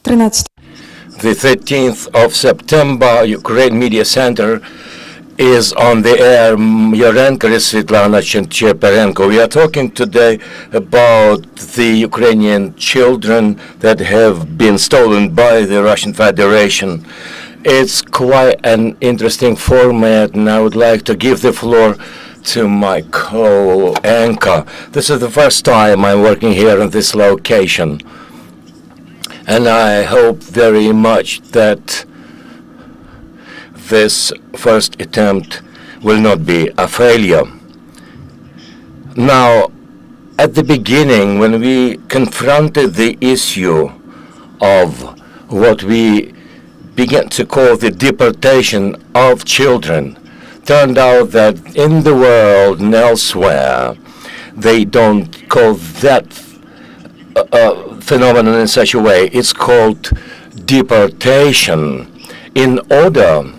13. The 13th of September, Ukraine Media Center is on the air. Yorenko is Svetlana Chairperson. We are talking today about the Ukrainian children that have been stolen by the Russian Federation. It's quite an interesting format, and I would like to give the floor to my co-anchor. This is the first time I'm working here in this location, and I hope very much that this first attempt will not be a failure. Now, at the beginning, when we confronted the issue of what we began to call the deportation of children, turned out that in the world and elsewhere, they don't call that phenomenon in such a way. It's called deportation. In order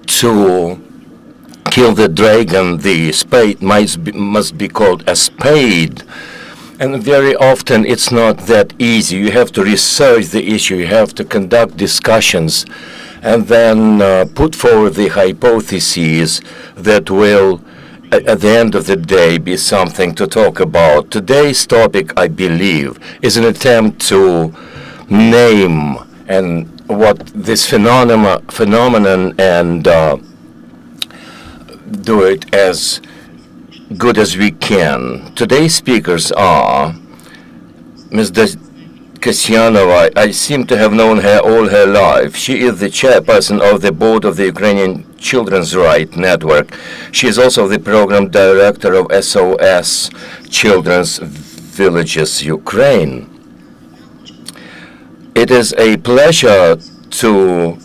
to kill the dragon, the spade must be called a spade. And very often it's not that easy. You have to research the issue, you have to conduct discussions, and then put forward the hypotheses that will, at the end of the day, be something to talk about. Today's topic, I believe, is an attempt to name and what this phenomenon and do it as good as we can. Today's speakers are Ms. Kasyanova. I seem to have known her all her life. She is the chairperson of the board of the Ukrainian Children's Rights Network. She is also the program director of SOS Children's Villages Ukraine. It is a pleasure to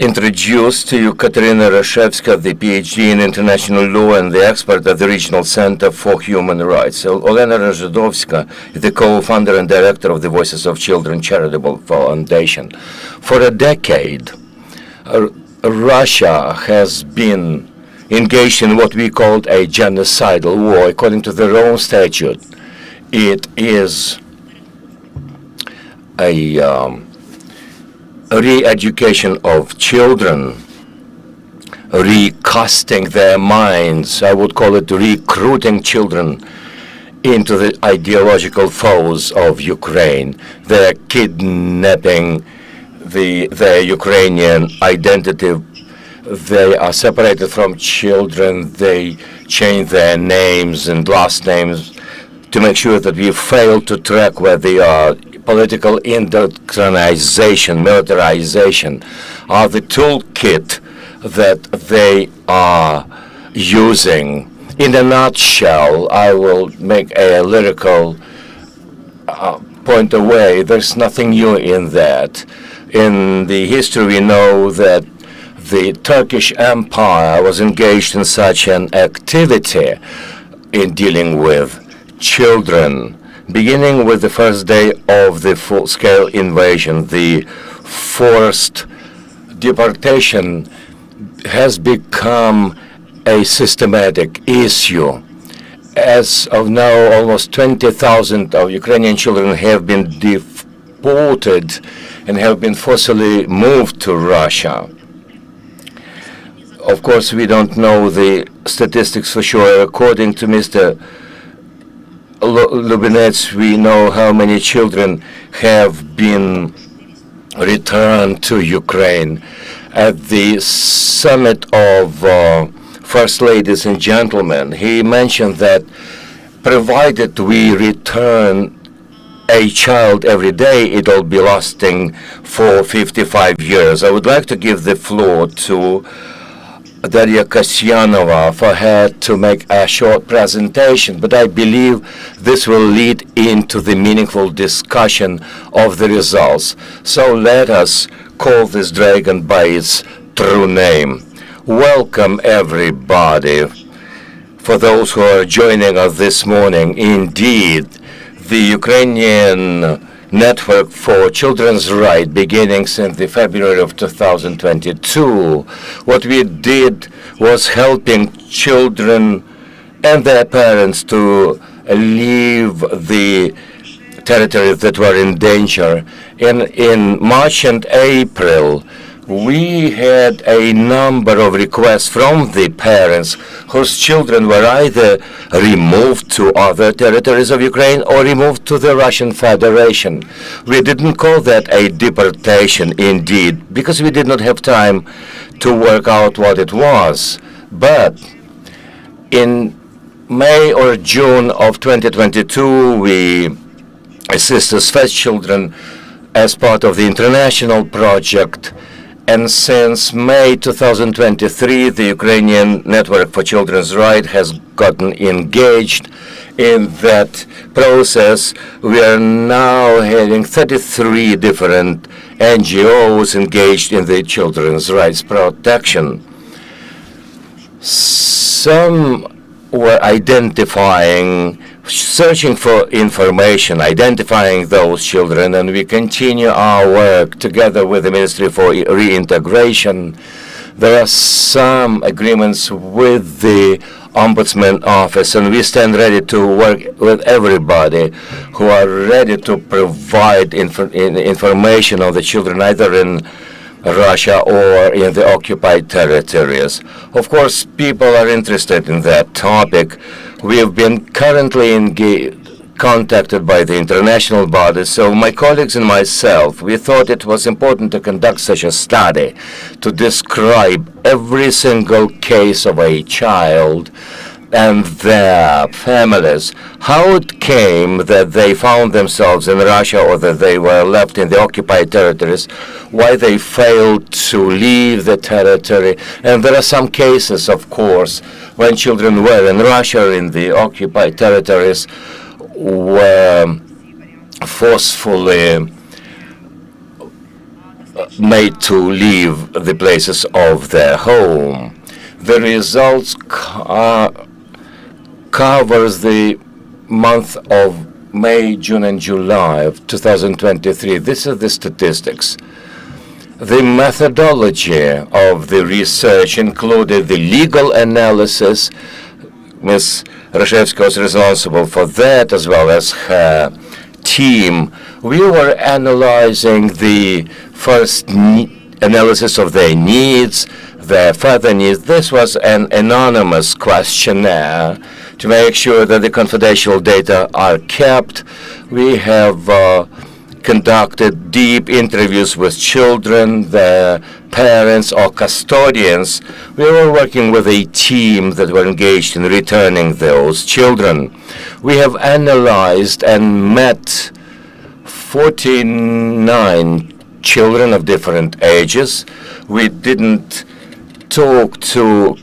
introduce to you Kateryna Rashevska, the PhD in international law and the expert at the Regional Center for Human Rights. Olena Rozvadovska is the co-founder and director of the Voices of Children Charitable Foundation. For a decade, Russia has been engaged in what we called a genocidal war. According to their own statute, it is a re-education of children, recasting their minds. I would call it recruiting children into the ideological foes of Ukraine. They're kidnapping their Ukrainian identity. They are separated from children. They change their names and last names to make sure that we fail to track where they are. Political indoctrination, militarization are the toolkit that they are using. In a nutshell, I will make a lyrical point away. There's nothing new in that. In the history, we know that the Turkish Empire was engaged in such an activity in dealing with children, beginning with the first day of the full-scale invasion. The forced deportation has become a systematic issue. As of now, almost 20,000 of Ukrainian children have been deported and have been forcibly moved to Russia. Of course, we don't know the statistics for sure. According to Mr. Lubinets, we know how many children have been returned to Ukraine. At the summit of First Ladies and Gentlemen, he mentioned that provided we return a child every day, it'll be lasting for 55 years. I would like to give the floor to Daria Kasyanova for her to make a short presentation, but I believe this will lead into the meaningful discussion of the results. So let us call this dragon by its true name. Welcome everybody. For those who are joining us this morning, indeed, the Ukrainian Network for Children's Rights, beginning since the February of 2022. What we did was helping children and their parents to leave the territories that were in danger In March and April, we had a number of requests from the parents whose children were either removed to other territories of Ukraine or removed to the Russian Federation. We didn't call that a deportation indeed, because we did not have time to work out what it was. But in May or June of 2022, we assisted such children as part of the international project. And since May 2023, the Ukrainian Network for Children's Rights has gotten engaged in that process. We are now having 33 different NGOs engaged in the children's rights protection. Some were searching for information, identifying those children, and we continue our work together with the Ministry for Reintegration. There are some agreements with the Ombudsman Office, and we stand ready to work with everybody who are ready to provide information on the children, either in Russia or in the occupied territories. Of course, people are interested in that topic. We have been currently contacted by the international bodies, so my colleagues and myself, we thought it was important to conduct such a study to describe every single case of a child and their families, how it came that they found themselves in Russia or that they were left in the occupied territories, why they failed to leave the territory. And there are some cases, of course, when children were in Russia, in the occupied territories, were forcefully made to leave the places of their home. The results covers the month of May, June, and July of 2023. This is the statistics. The methodology of the research included the legal analysis. Ms. Rashevska was responsible for that, as well as her team. We were analyzing the first analysis of their needs, their further needs. This was an anonymous questionnaire to make sure that the confidential data are kept. We have conducted deep interviews with children, their parents, or custodians. We were working with a team that were engaged in returning those children. We have analyzed and met 49 children of different ages. We didn't talk to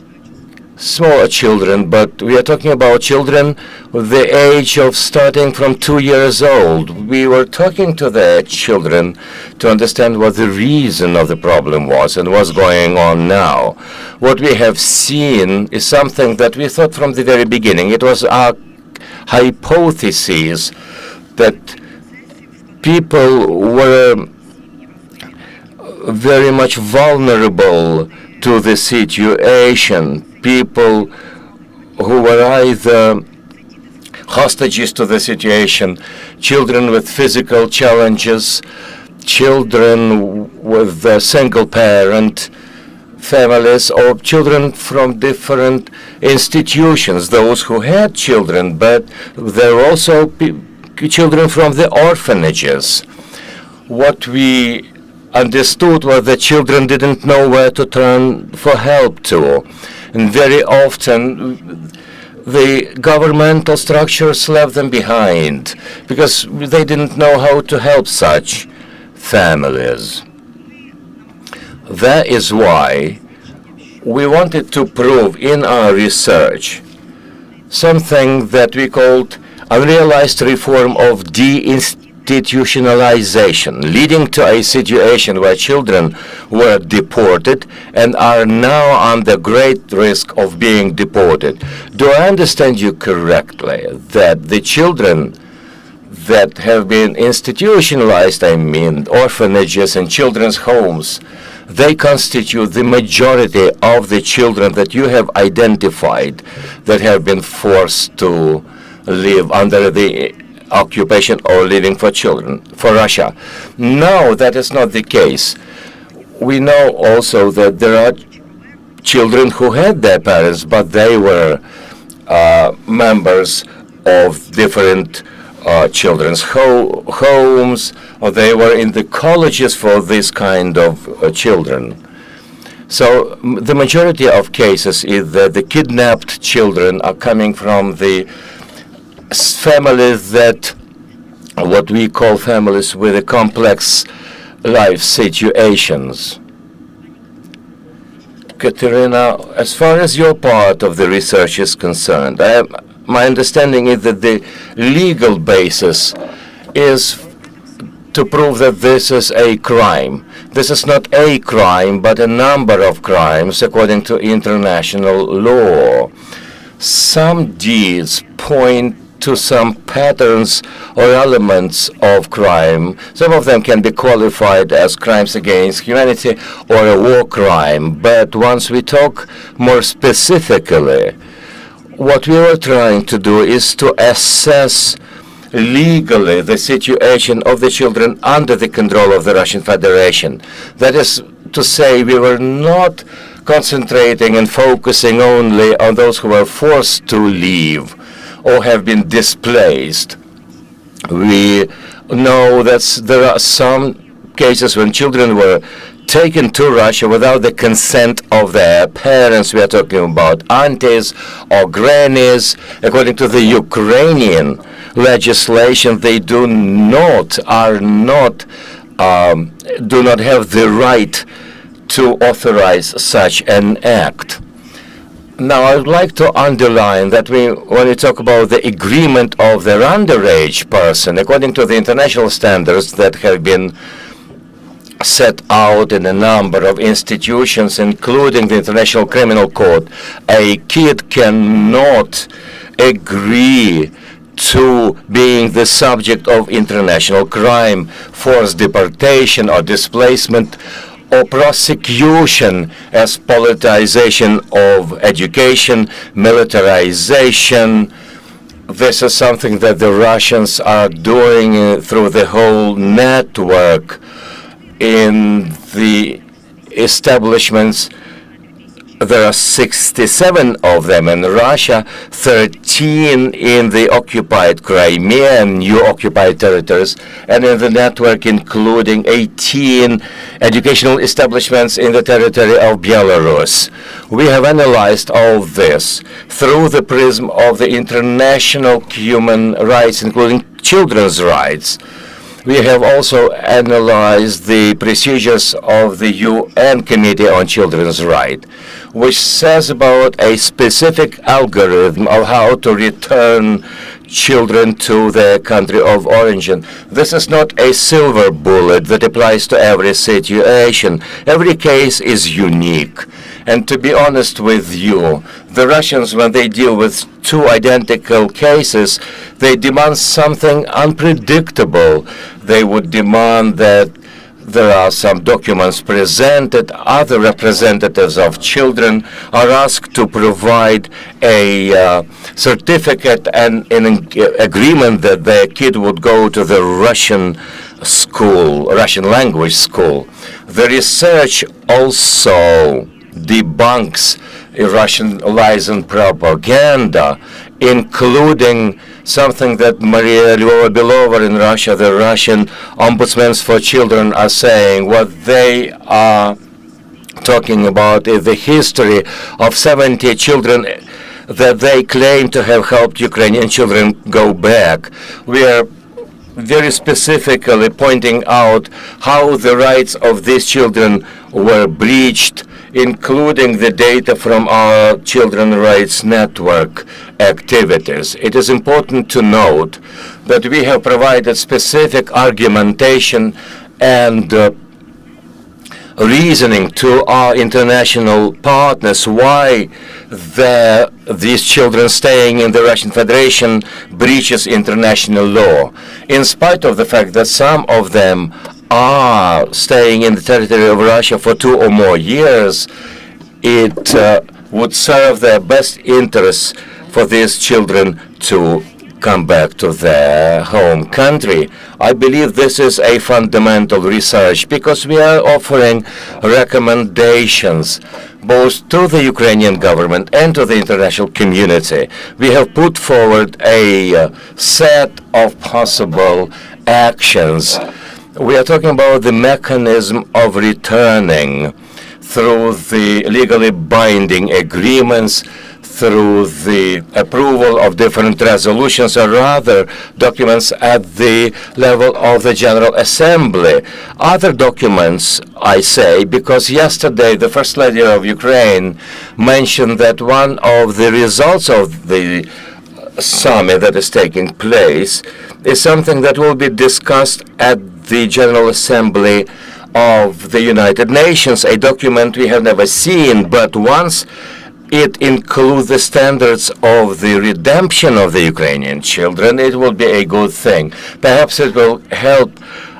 smaller children, but we are talking about children with the age of starting from 2 years old. We were talking to the children to understand what the reason of the problem was and what's going on now. What we have seen is something that we thought from the very beginning. It was our hypothesis that people were very much vulnerable to the situation. People who were either hostages to the situation, children with physical challenges, children with single-parent families, or children from different institutions, those who had children, but there were also children from the orphanages. What we understood was that children didn't know where to turn for help to. And very often, the governmental structures left them behind because they didn't know how to help such families. That is why we wanted to prove in our research something that we called unrealized reform of deinstitutionalization, leading to a situation where children were deported and are now under great risk of being deported. Do I understand you correctly that the children that have been institutionalized, I mean orphanages and children's homes, they constitute the majority of the children that you have identified that have been forced to live under the occupation or living for children, for Russia. No, that is not the case. We know also that there are children who had their parents, but they were members of different children's homes, or they were in the colleges for this kind of children. So the majority of cases is that the kidnapped children are coming from the families that, what we call families with a complex life situations. Kateryna, as far as your part of the research is concerned, my understanding is that the legal basis is to prove that this is a crime. This is not a crime, but a number of crimes according to international law. Some deeds point to some patterns or elements of crime. Some of them can be qualified as crimes against humanity or a war crime. But once we talk more specifically, what we were trying to do is to assess legally the situation of the children under the control of the Russian Federation. That is to say, we were not concentrating and focusing only on those who were forced to leave or have been displaced. We know that there are some cases when children were taken to Russia without the consent of their parents. We are talking about aunties or grannies. According to the Ukrainian legislation, they do not have the right to authorize such an act. Now, I would like to underline that when we talk about the agreement of the underage person, according to the international standards that have been set out in a number of institutions, including the International Criminal Court, a kid cannot agree to being the subject of international crime, forced deportation or displacement, or prosecution as politicization of education, militarization. This is something that the Russians are doing through the whole network in the establishments. There are 67 of them in Russia, 13 in the occupied Crimea and new occupied territories, and in the network including 18 educational establishments in the territory of Belarus. We have analyzed all this through the prism of the international human rights, including children's rights. We have also analyzed the procedures of the UN Committee on Children's Rights, which says about a specific algorithm of how to return children to their country of origin. This is not a silver bullet that applies to every situation. Every case is unique. And to be honest with you, the Russians, when they deal with two identical cases, they demand something unpredictable. They would demand that there are some documents presented. Other representatives of children are asked to provide a certificate and an agreement that their kid would go to the Russian school, Russian language school. The research also debunks Russian lies and propaganda, including something that Maria Lvova-Belova in Russia, the Russian ombudsmen for children, are saying. What they are talking about is the history of 70 children that they claim to have helped Ukrainian children go back. We are very specifically pointing out how the rights of these children were breached, including the data from our Children's Rights Network activities. It is important to note that we have provided specific argumentation and reasoning to our international partners why these children staying in the Russian Federation breaches international law, in spite of the fact that some of them are staying in the territory of Russia for 2 or more years. It would serve their best interests for these children to come back to their home country. I believe this is a fundamental research because we are offering recommendations both to the Ukrainian government and to the international community. We have put forward a set of possible actions. We are talking about the mechanism of returning through the legally binding agreements, through the approval of different resolutions, or rather documents at the level of the General Assembly. Other documents, I say, because yesterday the First Lady of Ukraine mentioned that one of the results of the summit that is taking place is something that will be discussed at the General Assembly of the United Nations, a document we have never seen, but once it includes the standards of the redemption of the Ukrainian children, it will be a good thing. Perhaps it will help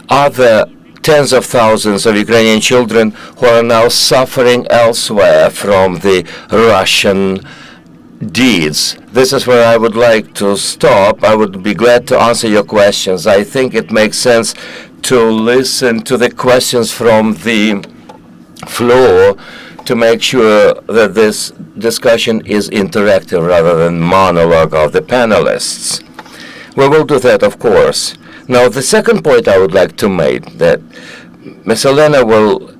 other tens of thousands of Ukrainian children who are now suffering elsewhere from the Russian deeds. This is where I would like to stop. I would be glad to answer your questions. I think it makes sense to listen to the questions from the floor to make sure that this discussion is interactive rather than monologue of the panelists. We will do that, of course. Now, the second point I would like to make, that Ms. Olena will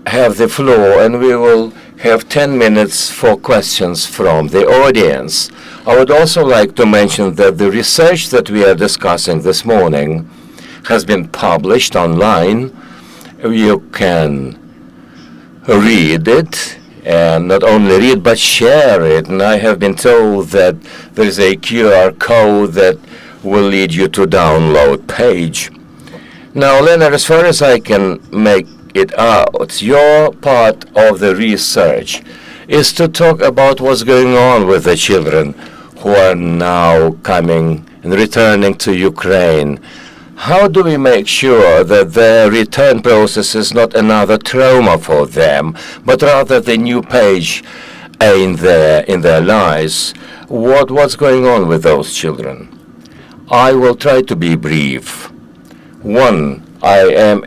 have the floor and we will have 10 minutes for questions from the audience. I would also like to mention that the research that we are discussing this morning has been published online. You can read it, and not only read but share it. And I have been told that there is a QR code that will lead you to download page. Now, Olena, as far as I can make it out, your part of the research is to talk about what's going on with the children who are now coming and returning to Ukraine. How do we make sure that their return process is not another trauma for them, but rather the new page in their lives? What's going on with those children? I will try to be brief. One, I am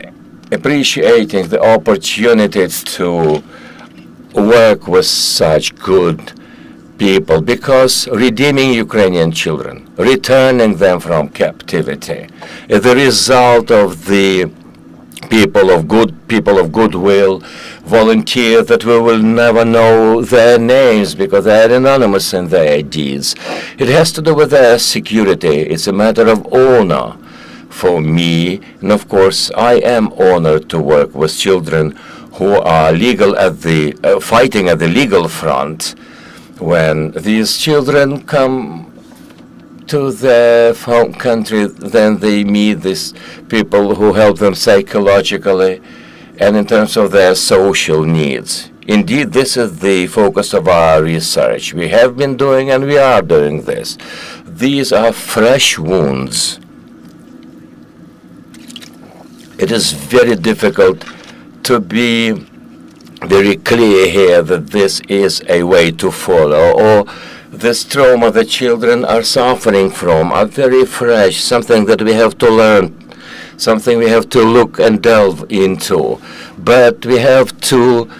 appreciating the opportunity to work with such good people, because redeeming Ukrainian children, returning them from captivity, is the result of the people of goodwill, volunteers that we will never know their names because they are anonymous in their deeds. It has to do with their security. It's a matter of honor for me, and of course I am honored to work with children who are legal at the fighting at the legal front. When these children come to their home country, then they meet these people who help them psychologically and in terms of their social needs. Indeed, this is the focus of our research. We have been doing and we are doing this. These are fresh wounds. It is very difficult to be very clear here that this is a way to follow, or this trauma the children are suffering from are very fresh, something that we have to learn, something we have to look and delve into. But we have to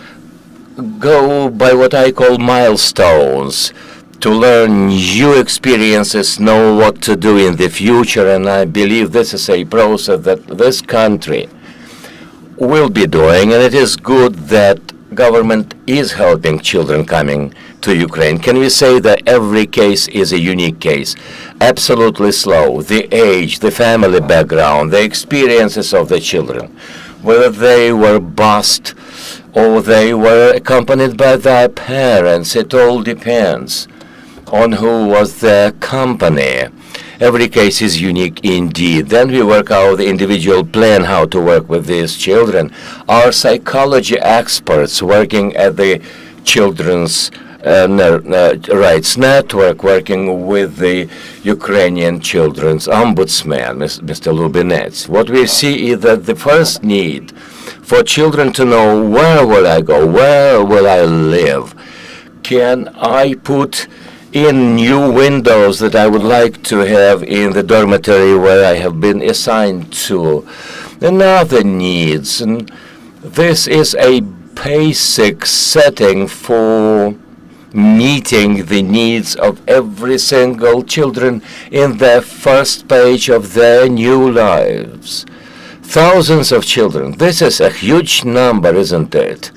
go by what I call milestones, to learn new experiences, know what to do in the future, and I believe this is a process that this country will be doing, and it is good that government is helping children coming to Ukraine. Can we say that every case is a unique case? Absolutely slow. The age, the family background, the experiences of the children, whether they were bused or they were accompanied by their parents, it all depends on who was their company. Every case is unique indeed. Then we work out the individual plan how to work with these children. Our psychology experts working at the Children's Rights Network, working with the Ukrainian Children's Ombudsman, Mr. Lubinets. What we see is that the first need for children to know, where will I go, where will I live? Can I put in new windows that I would like to have in the dormitory where I have been assigned to, and other needs. And this is a basic setting for meeting the needs of every single children in their first page of their new lives. Thousands of children. This is a huge number, isn't it?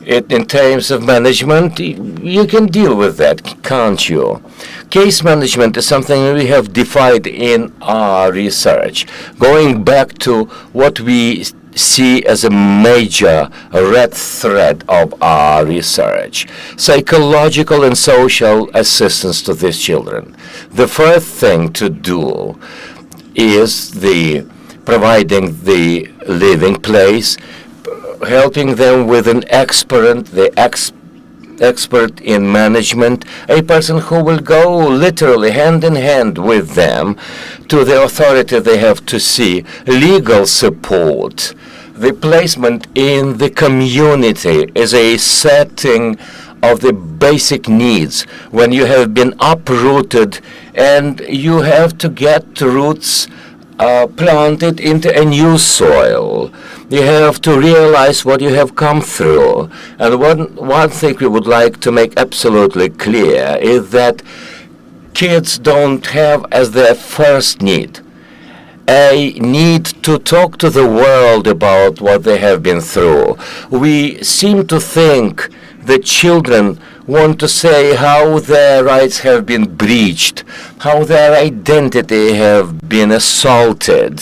In terms of management, you can deal with that, can't you? Case management is something we have defined in our research, going back to what we see as a major red thread of our research: psychological and social assistance to these children. The first thing to do is providing the living place, helping them with an expert, expert in management, a person who will go literally hand in hand with them to the authority they have to see, legal support. The placement in the community is a setting of the basic needs when you have been uprooted and you have to get roots planted into a new soil. You have to realize what you have come through. And one thing we would like to make absolutely clear is that kids don't have as their first need a need to talk to the world about what they have been through. We seem to think that children want to say how their rights have been breached, how their identity have been assaulted.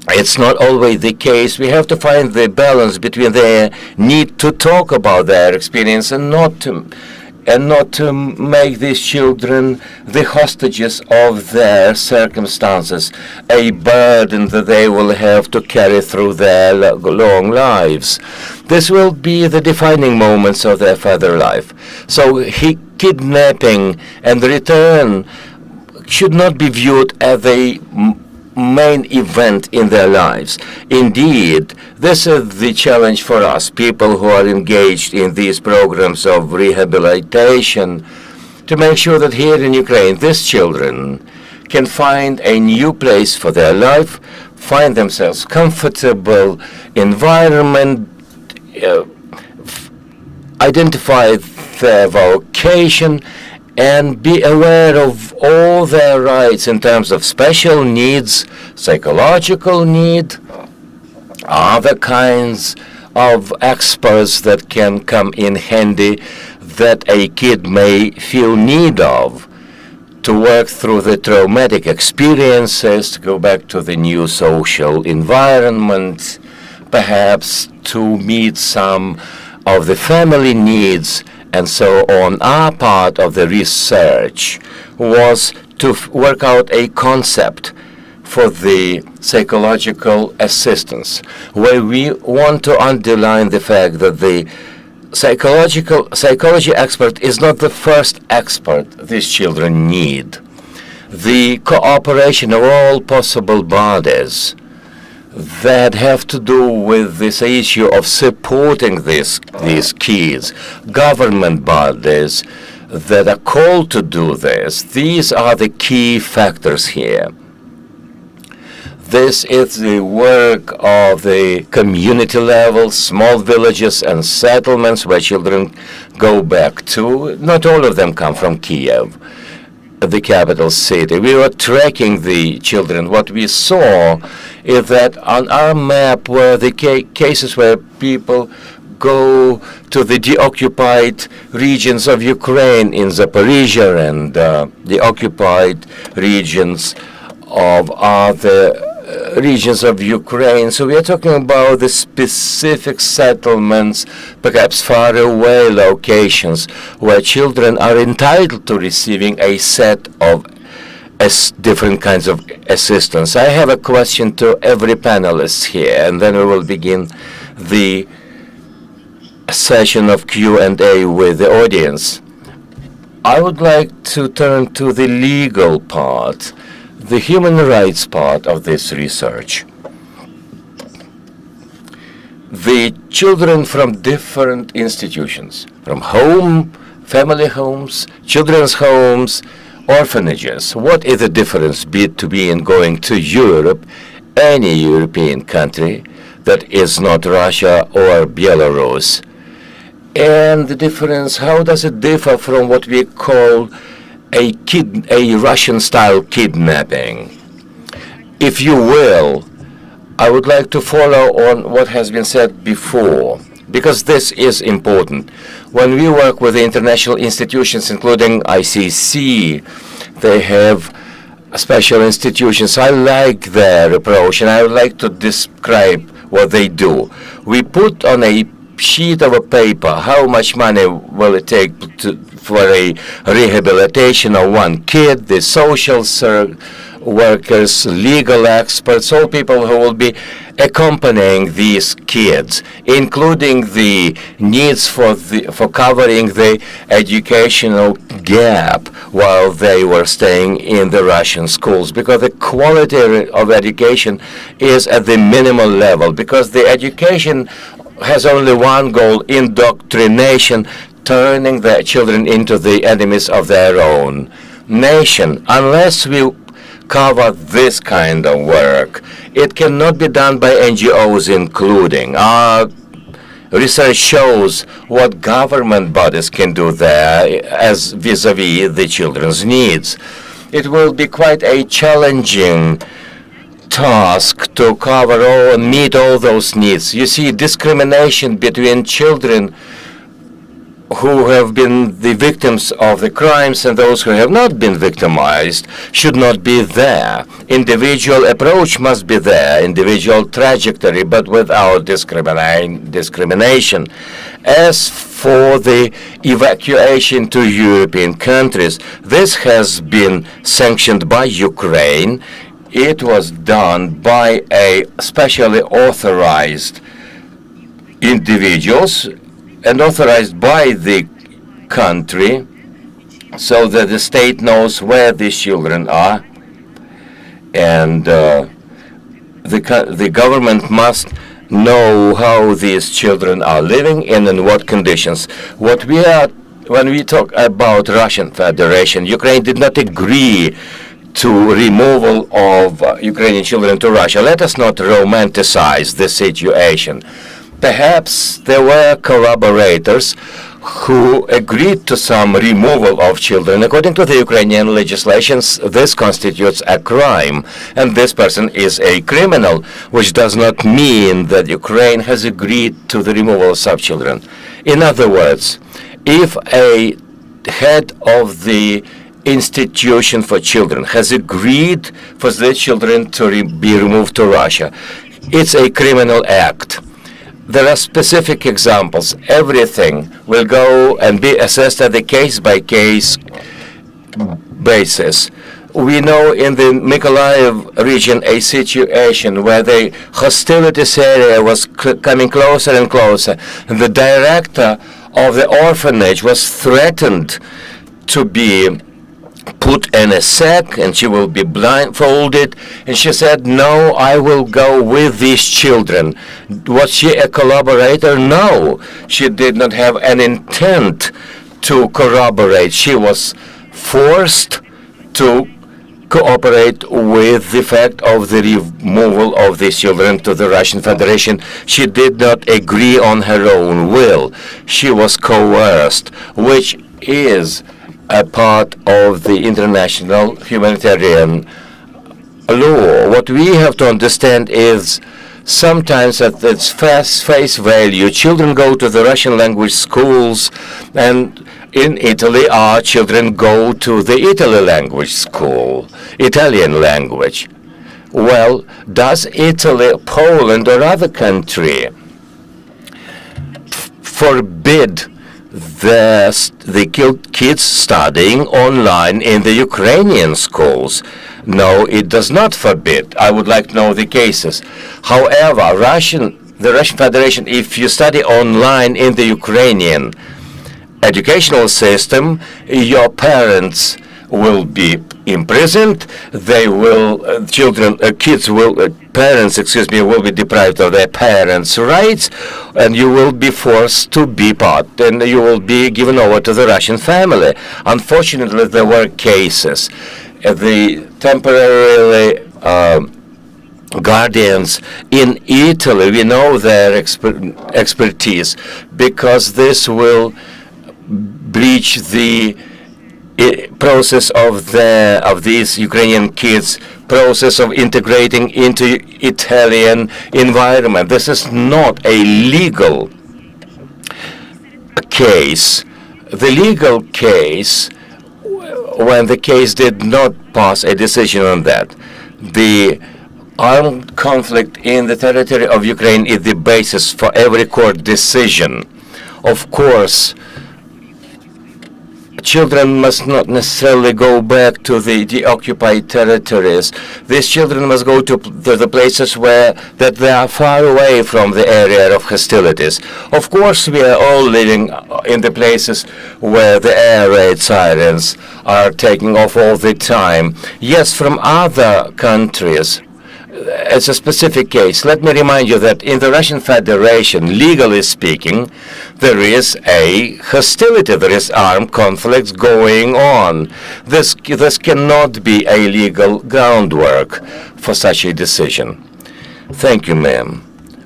It's not always the case. We have to find the balance between their need to talk about their experience and not to make these children the hostages of their circumstances, a burden that they will have to carry through their long lives. This will be the defining moments of their further life. So kidnapping and return should not be viewed as a main event in their lives. Indeed, this is the challenge for us, people who are engaged in these programs of rehabilitation, to make sure that here in Ukraine, these children can find a new place for their life, find themselves comfortable environment, identify their vocation, and be aware of all their rights in terms of special needs, psychological need, other kinds of experts that can come in handy that a kid may feel need of to work through the traumatic experiences, to go back to the new social environment, perhaps to meet some of the family needs. And so on. Our part of the research was to work out a concept for the psychological assistance, where we want to underline the fact that the psychology expert is not the first expert these children need. The cooperation of all possible bodies that have to do with this issue of supporting these kids, government bodies that are called to do this, these are the key factors here. This is the work of the community level, small villages and settlements where children go back to. Not all of them come from Kiev, the capital city. We were tracking the children. What we saw is that on our map were the cases where people go to the deoccupied regions of Ukraine in Zaporizhia and the occupied regions of other regions of Ukraine. So we are talking about the specific settlements, perhaps far away locations, where children are entitled to receiving a set of different kinds of assistance. I have a question to every panelist here, and then we will begin the session of Q&A with the audience. I would like to turn to the legal part, the human rights part of this research. The children from different institutions, from home family homes, children's homes, orphanages. What is the difference between going to Europe, any European country that is not Russia or Belarus? And the difference, how does it differ from what we call a Russian-style kidnapping? If you will, I would like to follow on what has been said before, because this is important. When we work with the international institutions, including ICC, they have special institutions. I like their approach, and I would like to describe what they do. We put on a sheet of a paper how much money will it take for a rehabilitation of one kid, the social workers, legal experts, all people who will be accompanying these kids, including the needs for covering the educational gap while they were staying in the Russian schools, because the quality of education is at the minimal level, because the education has only one goal: indoctrination, turning their children into the enemies of their own nation. Unless we cover this kind of work, it cannot be done by NGOs, including. Our research shows what government bodies can do there as vis-a-vis the children's needs. It will be quite a challenging task to cover all and meet all those needs. You see, discrimination between children who have been the victims of the crimes and those who have not been victimized should not be there. Individual approach must be there, individual trajectory, but without discrimination. As for the evacuation to European countries, this has been sanctioned by Ukraine. It was done by a specially authorized individuals and authorized by the country, so that the state knows where these children are, and the government must know how these children are living and in what conditions. When we talk about Russian Federation, Ukraine did not agree to removal of Ukrainian children to Russia. Let us not romanticize the situation. Perhaps there were collaborators who agreed to some removal of children. According to the Ukrainian legislations, this constitutes a crime, and this person is a criminal, which does not mean that Ukraine has agreed to the removal of such children. In other words, if a head of the institution for children has agreed for the children to be removed to Russia, it's a criminal act. There are specific examples. Everything will go and be assessed at the case-by-case basis. We know in the Mykolaiv region a situation where the hostilities area was coming closer and closer. And the director of the orphanage was threatened to be put in a sack, and she will be blindfolded, and she said, "No, I will go with these children." Was she a collaborator? No, she did not have an intent to corroborate. She was forced to cooperate with the fact of the removal of these children to the Russian Federation. She did not agree on her own will. She was coerced, which is a part of the international humanitarian law. What we have to understand is sometimes at its face value, children go to the Russian language schools, and in Italy, our children go to the Italy language school, Italian language. Well, does Italy, Poland, or other country forbid the kids studying online in the Ukrainian schools? No, it does not forbid. I would like to know the cases. However, the Russian Federation, if you study online in the Ukrainian educational system, your parents will be imprisoned. They will, parents, will be deprived of their parents' rights, and you will be forced to be part, and you will be given over to the Russian family. Unfortunately, there were cases. The temporarily guardians in Italy, we know their expertise, because this will breach the process of these Ukrainian kids, process of integrating into Italian environment. This is not a legal case. The legal case, when the case did not pass a decision on that, the armed conflict in the territory of Ukraine is the basis for every court decision. Of course, children must not necessarily go back to the occupied territories. These children must go to the places that they are far away from the area of hostilities. Of course, we are all living in the places where the air raid sirens are taking off all the time. Yes, from other countries. As a specific case, let me remind you that in the Russian Federation, legally speaking, there is a hostility, there is armed conflicts going on. This cannot be a legal groundwork for such a decision. Thank you, ma'am.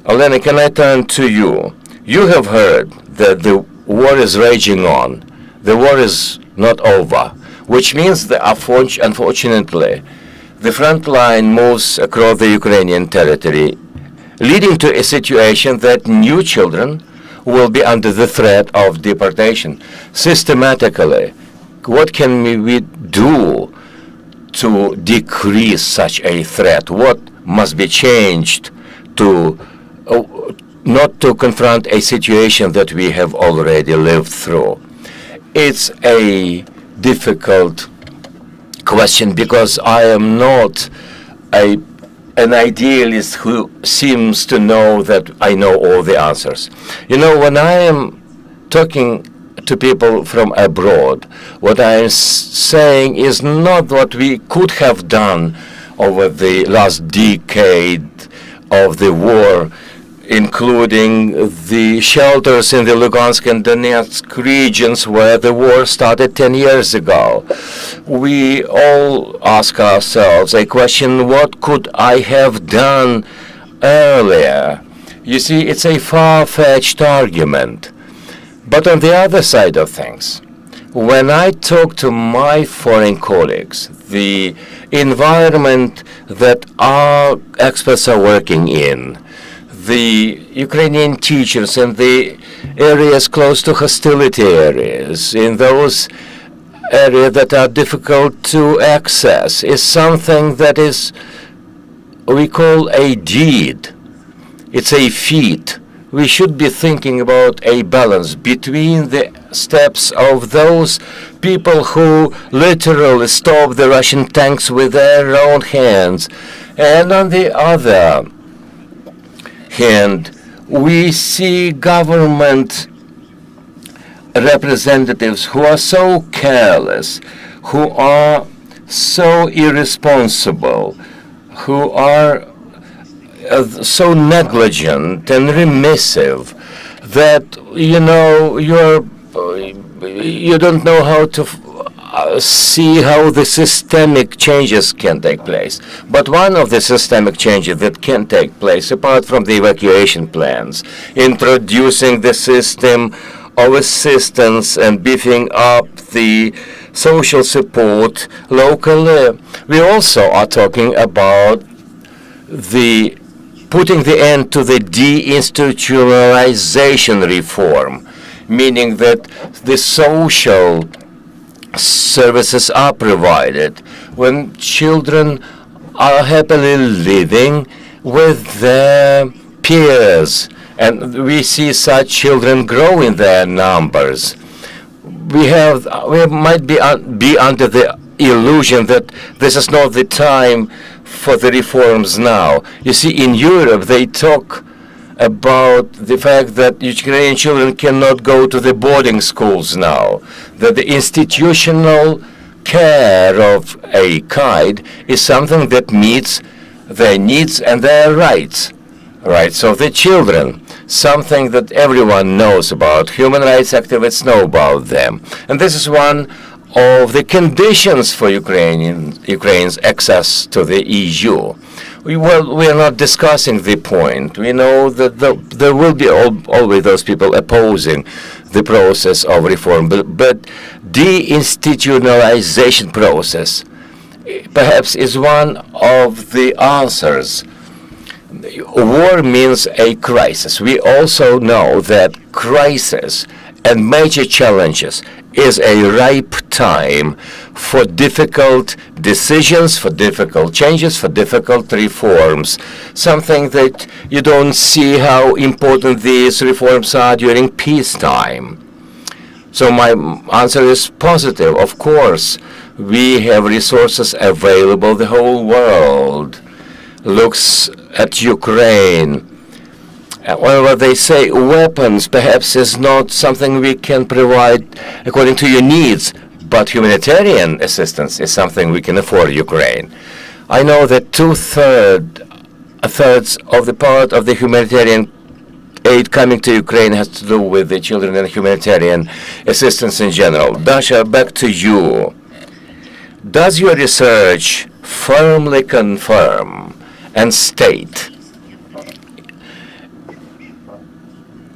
Olena, can I turn to you? You have heard that the war is raging on. The war is not over, which means that unfortunately, the front line moves across the Ukrainian territory, leading to a situation that new children will be under the threat of deportation. Systematically, what can we do to decrease such a threat? What must be changed to not to confront a situation that we have already lived through? It's a difficult question, because I am not an idealist who seems to know that I know all the answers. You know, when I am talking to people from abroad, what I am saying is not what we could have done over the last decade of the war, including the shelters in the Lugansk and Donetsk regions where the war started 10 years ago. We all ask ourselves a question: what could I have done earlier? You see, it's a far-fetched argument. But on the other side of things, when I talk to my foreign colleagues, the environment that our experts are working in, the Ukrainian teachers in the areas close to hostility areas, in those areas that are difficult to access, is something that is, we call a deed. It's a feat. We should be thinking about a balance between the steps of those people who literally stop the Russian tanks with their own hands, and on the other hand, we see government representatives who are so careless, who are so irresponsible, who are so negligent and remissive that, you know, you don't know how to see how the systemic changes can take place. But one of the systemic changes that can take place, apart from the evacuation plans, introducing the system of assistance and beefing up the social support locally, we also are talking about the putting the end to the deinstitutionalization reform, meaning that the social services are provided when children are happily living with their peers, and we see such children grow in their numbers. We might be under the illusion that this is not the time for the reforms now. You see, in Europe, they talk about the fact that Ukrainian children cannot go to the boarding schools now, that the institutional care of a kid is something that meets their needs and their rights of the children, something that everyone knows about. Human rights activists know about them. And this is one of the conditions for Ukraine's access to the EU. We are not discussing the point. We know that there will be always those people opposing the process of reform, but deinstitutionalization process perhaps is one of the answers. War means a crisis. We also know that crisis and major challenges is a ripe time for difficult decisions, for difficult changes, for difficult reforms. Something that you don't see how important these reforms are during peacetime. So my answer is positive. Of course, we have resources available. The whole world looks at Ukraine. Whenever they say weapons, perhaps is not something we can provide according to your needs, but humanitarian assistance is something we can afford Ukraine. I know that two-thirds of the part of the humanitarian aid coming to Ukraine has to do with the children and humanitarian assistance in general. Dasha, back to you. Does your research firmly confirm and state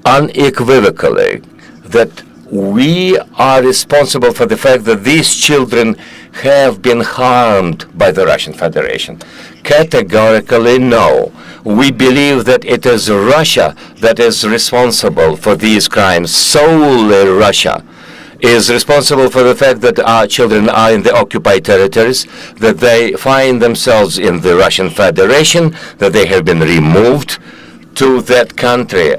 unequivocally that we are responsible for the fact that these children have been harmed by the Russian Federation? Categorically no. We believe that it is Russia that is responsible for these crimes. Solely Russia is responsible for the fact that our children are in the occupied territories, that they find themselves in the Russian Federation, that they have been removed to that country.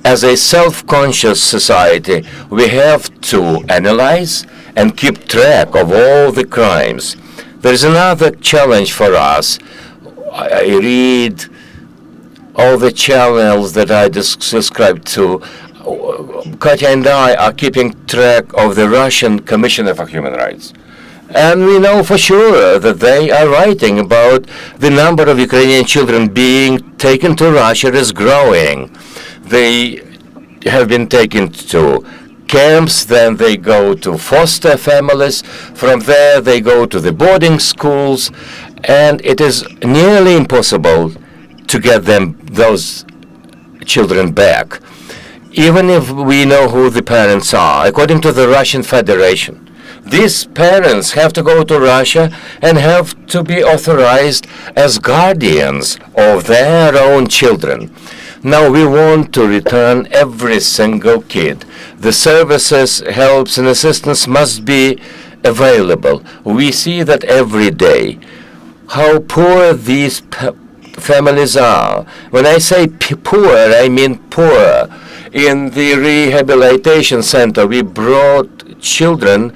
As a self-conscious society, we have to analyze and keep track of all the crimes. There is another challenge for us. I read all the channels that I subscribe to. Katya and I are keeping track of the Russian Commissioner for Human Rights. And we know for sure that they are writing about the number of Ukrainian children being taken to Russia is growing. They have been taken to camps, then they go to foster families. From there, they go to the boarding schools, and it is nearly impossible to get those children back, even if we know who the parents are. According to the Russian Federation, these parents have to go to Russia and have to be authorized as guardians of their own children. Now we want to return every single kid. The services, helps, and assistance must be available. We see that every day, how poor these families are. When I say poor, I mean poor. In the rehabilitation center, we brought children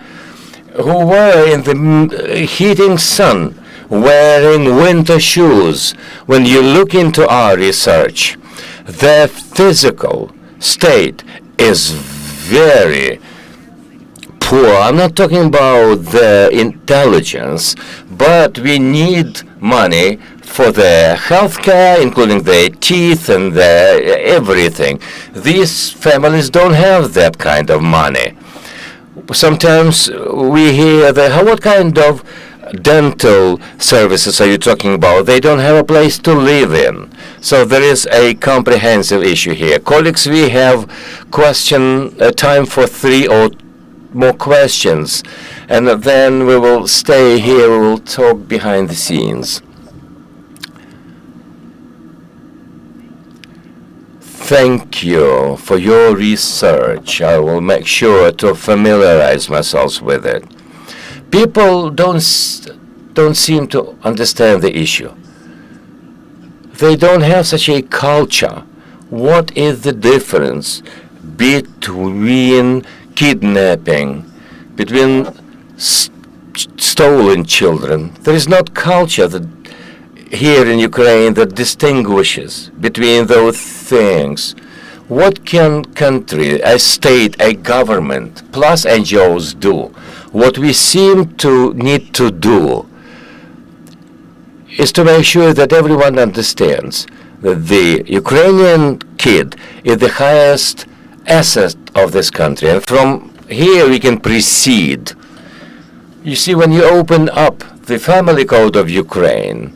who were in the heating sun, wearing winter shoes. When you look into our research, their physical state is very poor. I'm not talking about their intelligence, but we need money for their health care, including their teeth and their everything. These families don't have that kind of money. Sometimes we hear that, what kind of dental services are you talking about? They don't have a place to live in. So there is a comprehensive issue here. Colleagues, we have time for 3 or more questions, and then we will stay here, we will talk behind the scenes. Thank you for your research. I will make sure to familiarize myself with it. People don't seem to understand the issue. They don't have such a culture. What is the difference between kidnapping, between stolen children? There is not culture that here in Ukraine that distinguishes between those things. What can country, a state, a government, plus NGOs do? What we seem to need to do is to make sure that everyone understands that the Ukrainian kid is the highest asset of this country. And from here we can proceed. You see, when you open up the family code of Ukraine,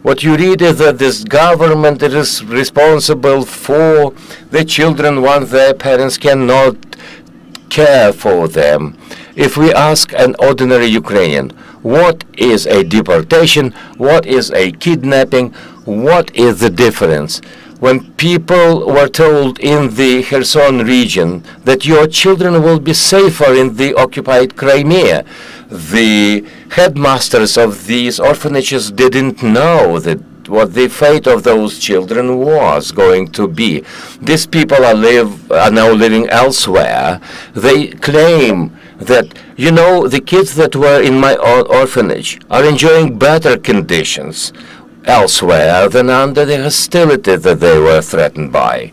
what you read is that this government is responsible for the children once their parents cannot care for them. If we ask an ordinary Ukrainian, what is a deportation? What is a kidnapping? What is the difference? When people were told in the Kherson region that your children will be safer in the occupied Crimea, the headmasters of these orphanages didn't know that what the fate of those children was going to be. These people are now living elsewhere. They claim that, you know, the kids that were in my orphanage are enjoying better conditions elsewhere than under the hostility that they were threatened by.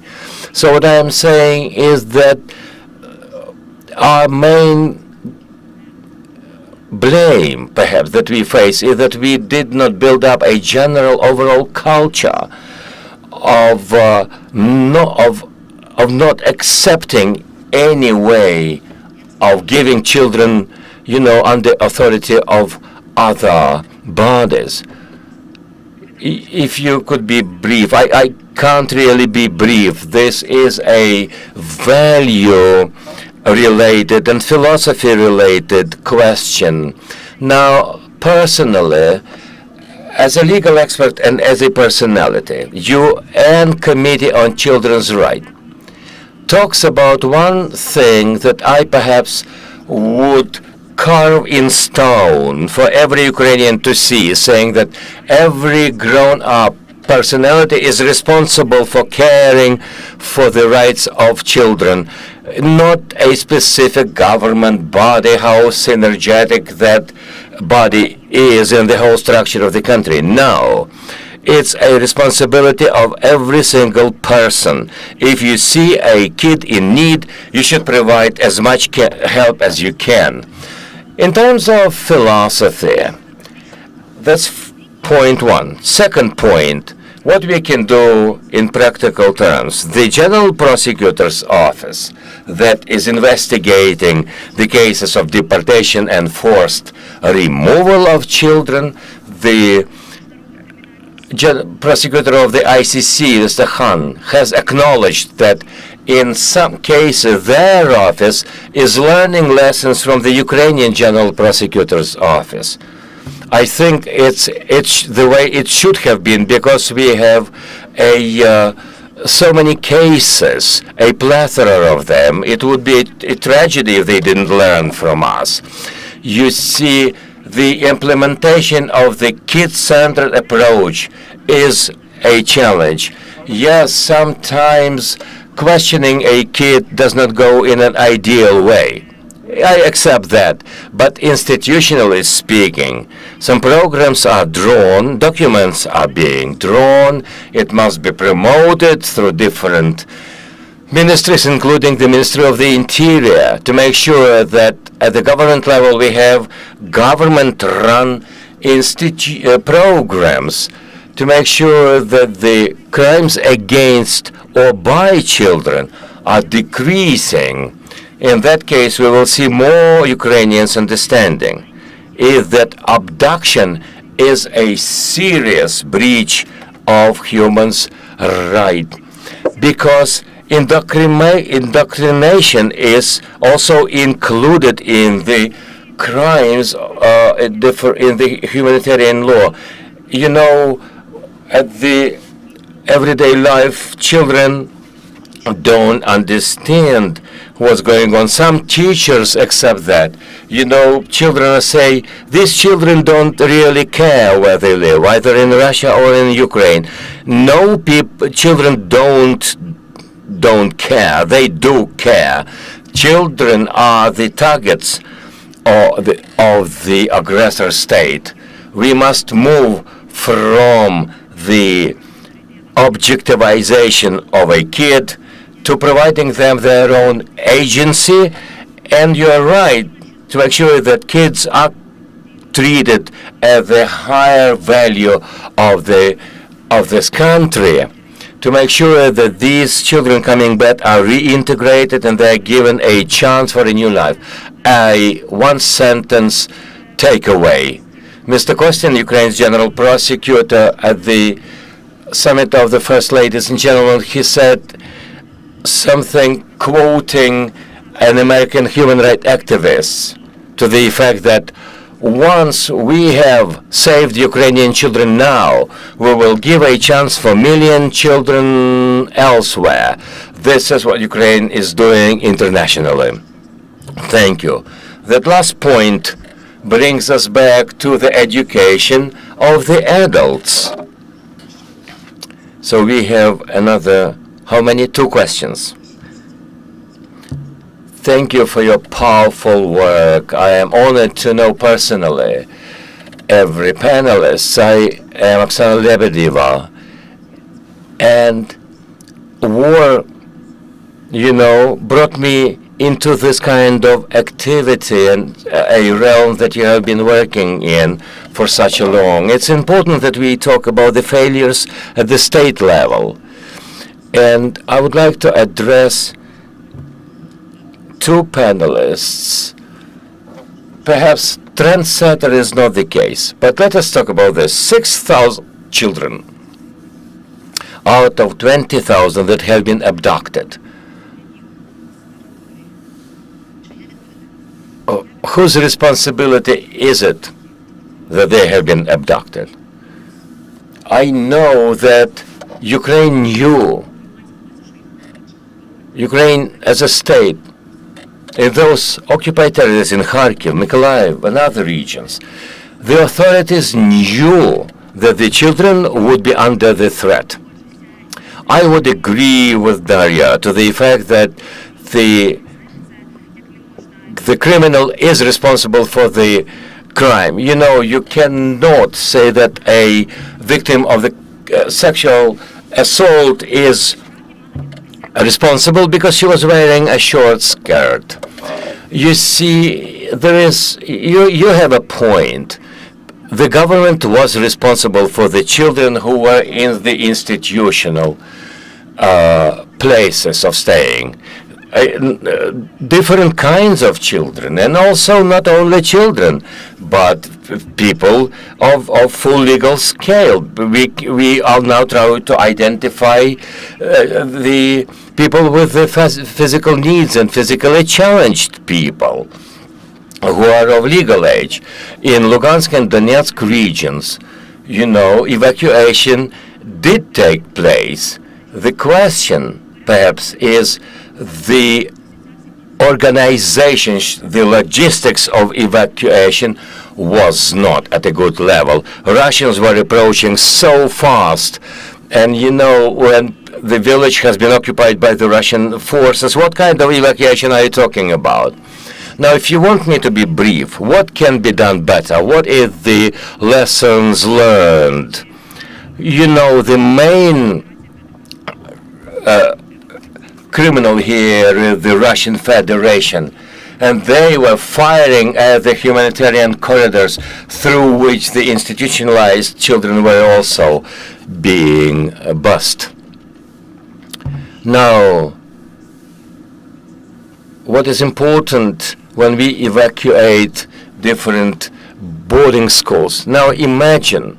So what I am saying is that our main blame, perhaps, that we face is that we did not build up a general overall culture of not accepting any way of giving children, you know, under authority of other bodies. If you could be brief, I can't really be brief. This is a value-related and philosophy-related question. Now, personally, as a legal expert and as a personality, UN Committee on Children's Rights talks about one thing that I perhaps would carve in stone for every Ukrainian to see, saying that every grown-up personality is responsible for caring for the rights of children, not a specific government body, how synergetic that body is in the whole structure of the country. No. It's a responsibility of every single person. If you see a kid in need, you should provide as much help as you can. In terms of philosophy, that's point one. Second point, what we can do in practical terms. The General Prosecutor's Office that is investigating the cases of deportation and forced removal of children, the prosecutor of the ICC, Mr. Khan, has acknowledged that in some cases their office is learning lessons from the Ukrainian General Prosecutor's Office. I think it's the way it should have been, because we have so many cases, a plethora of them. It would be a tragedy if they didn't learn from us. You see, the implementation of the kid-centered approach is a challenge. Yes, sometimes questioning a kid does not go in an ideal way. I accept that. But institutionally speaking, some programs are drawn, documents are being drawn. It must be promoted through different ministries, including the Ministry of the Interior, to make sure that at the government level we have government-run programs to make sure that the crimes against or by children are decreasing. In that case, we will see more Ukrainians understanding is that abduction is a serious breach of humans' rights, because indoctrination is also included in the crimes in the humanitarian law. You know, at the everyday life, children don't understand what's going on. Some teachers accept that. You know, children say, these children don't really care where they live, either in Russia or in Ukraine. No, children don't care. They do care. Children are the targets of the aggressor state. We must move from the objectivization of a kid to providing them their own agency. And you're right, to make sure that kids are treated at the higher value of this country, to make sure that these children coming back are reintegrated and they are given a chance for a new life. A one-sentence takeaway. Mr. Kostyn, Ukraine's general prosecutor, at the summit of the First Ladies in general, he said something quoting an American human rights activist to the effect that once we have saved Ukrainian children now, we will give a chance for million children elsewhere. This is what Ukraine is doing internationally. Thank you. That last point brings us back to the education of the adults. So we have another, how many? 2 questions. Thank you for your powerful work. I am honored to know personally every panelist. I am Oksana Lebedeva. And war, brought me into this kind of activity and a realm that you have been working in for such a long. It's important that we talk about the failures at the state level. And I would like to address 2 panelists. Perhaps trendsetter is not the case, but let us talk about this. 6,000 children out of 20,000 that have been abducted. Whose responsibility is it that they have been abducted? I know that Ukraine as a state, in those occupied areas in Kharkiv, Mykolaiv, and other regions, the authorities knew that the children would be under the threat. I would agree with Daria to the effect that the criminal is responsible for the crime. You cannot say that a victim of the sexual assault is responsible because she was wearing a short skirt. You see, you have a point. The government was responsible for the children who were in the institutional places of staying. Different kinds of children, and also not only children, but people of full legal scale. We are now trying to identify the people with the physical needs and physically challenged people who are of legal age. In Lugansk and Donetsk regions, evacuation did take place. The question, perhaps, is the organization, the logistics of evacuation was not at a good level. Russians were approaching so fast, and when the village has been occupied by the Russian forces, what kind of evacuation are you talking about? Now, if you want me to be brief, what can be done better? What is the lessons learned? The main criminal here is the Russian Federation, and they were firing at the humanitarian corridors through which the institutionalized children were also being bussed. Now, what is important when we evacuate different boarding schools? Now imagine,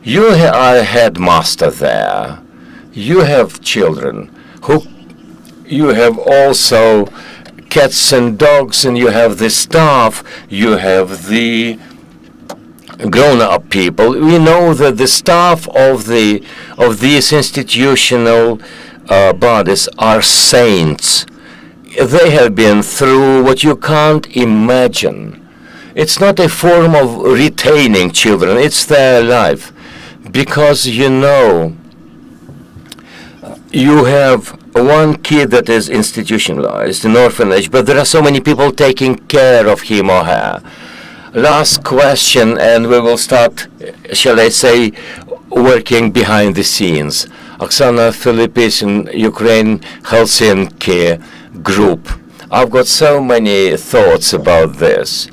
you are a headmaster there, you have children, you have also cats and dogs, and you have the staff, you have the grown-up people. We know that the staff of these institutional bodies are saints. They have been through what you can't imagine. It's not a form of retaining children, it's their life. Because you have one kid that is institutionalized, an orphanage, but there are so many people taking care of him or her. Last question, and we will start, shall I say, working behind the scenes. Oksana Philippis in Ukraine Helsinki group. I've got so many thoughts about this.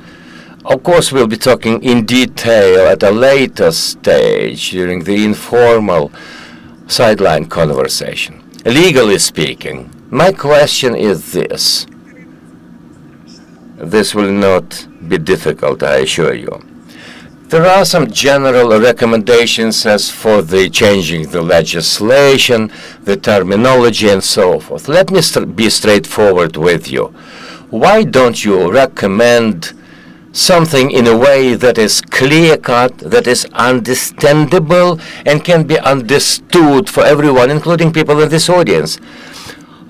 Of course, we'll be talking in detail at a later stage during the informal sideline conversation. Legally speaking, my question is this. This will not be difficult, I assure you. There are some general recommendations as for the changing the legislation, the terminology, and so forth. Let me be straightforward with you. Why don't you recommend something in a way that is clear-cut, that is understandable, and can be understood for everyone, including people in this audience?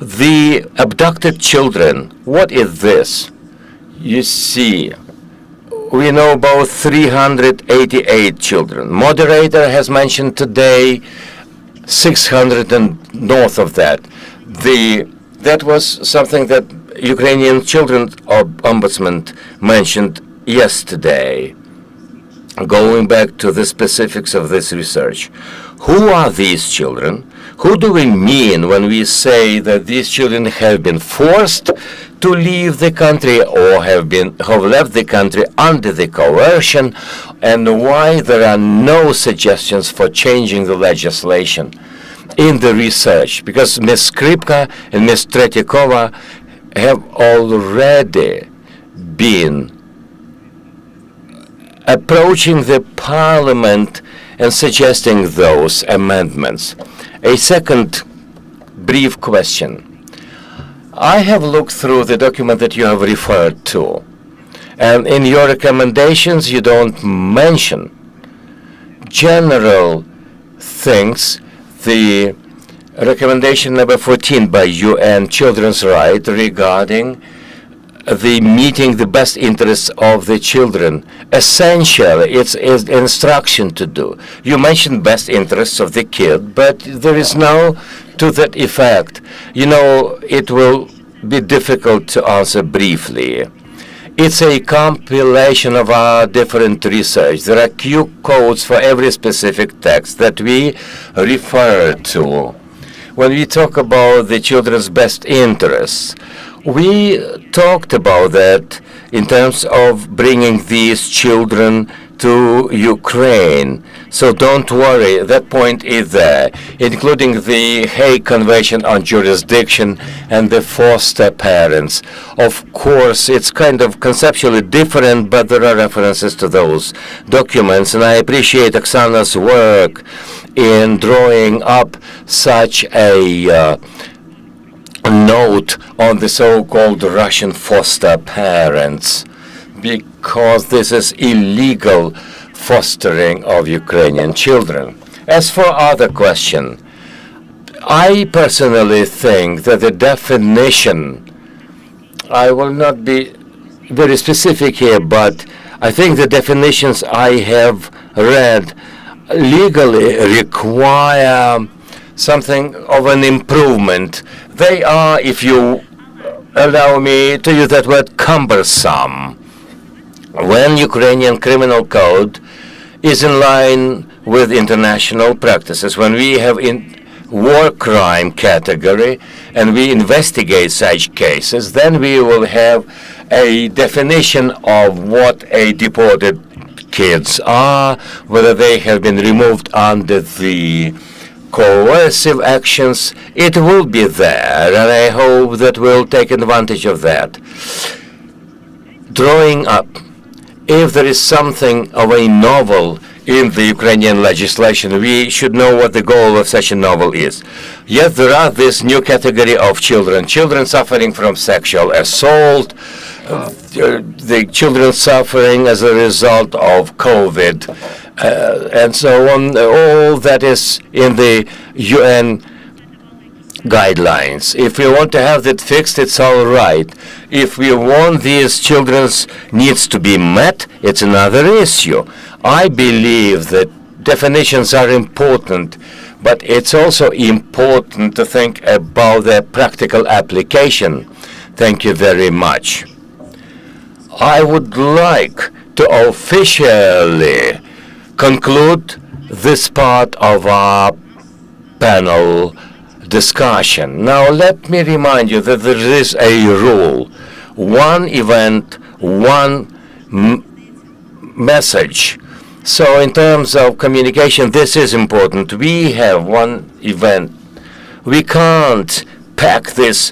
The abducted children, what is this? You see, we know about 388 children. Moderator has mentioned today 600 and north of that. That was something that Ukrainian Children's Ombudsman mentioned yesterday. Going back to the specifics of this research. Who are these children? Who do we mean when we say that these children have been forced to leave the country or have left the country under the coercion, and why there are no suggestions for changing the legislation in the research? Because Ms. Skripka and Ms. Tretyakova have already been approaching the parliament and suggesting those amendments. A second brief question. I have looked through the document that you have referred to, and in your recommendations you don't mention general things. The recommendation number 14 by UN Children's Rights regarding the meeting the best interests of the children. Essentially, it's instruction to do. You mentioned best interests of the kid, but there is no to that effect. You know, it will be difficult to answer briefly. It's a compilation of our different research. There are Q codes for every specific text that we refer to. When we talk about the children's best interests, we talked about that in terms of bringing these children to Ukraine. So don't worry, that point is there, including the Hague Convention on Jurisdiction and the foster parents. Of course, it's kind of conceptually different, but there are references to those documents, and I appreciate Oksana's work in drawing up such a note on the so-called Russian foster parents, because this is illegal fostering of Ukrainian children. As for other question, I personally think that the definition, I will not be very specific here, but I think the definitions I have read legally require something of an improvement. They are, if you allow me to use that word, cumbersome. When Ukrainian criminal code is in line with international practices, when we have in war crime category and we investigate such cases, then we will have a definition of what a deported kids are, whether they have been removed under the coercive actions. It will be there, and I hope that we'll take advantage of that. Drawing up, if there is something of a novel in the Ukrainian legislation, we should know what the goal of such a novel is. Yet there are this new category of children suffering from sexual assault, the children suffering as a result of COVID, and so on. All that is in the UN guidelines. If we want to have that fixed, it's all right. If we want these children's needs to be met, it's another issue. I believe that definitions are important, but it's also important to think about their practical application. Thank you very much. I would like to officially conclude this part of our panel discussion. Now, let me remind you that there is a rule. One event, one message. So in terms of communication, this is important. We have one event. We can't pack this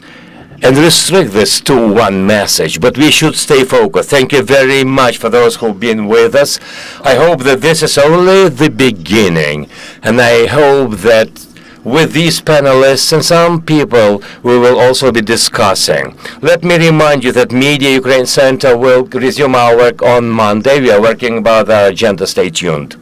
and restrict this to one message, but we should stay focused. Thank you very much for those who've been with us. I hope that this is only the beginning, and I hope that with these panelists and some people we will also be discussing. Let me remind you that Media Ukraine Center will resume our work on Monday. We are working about our agenda. Stay tuned.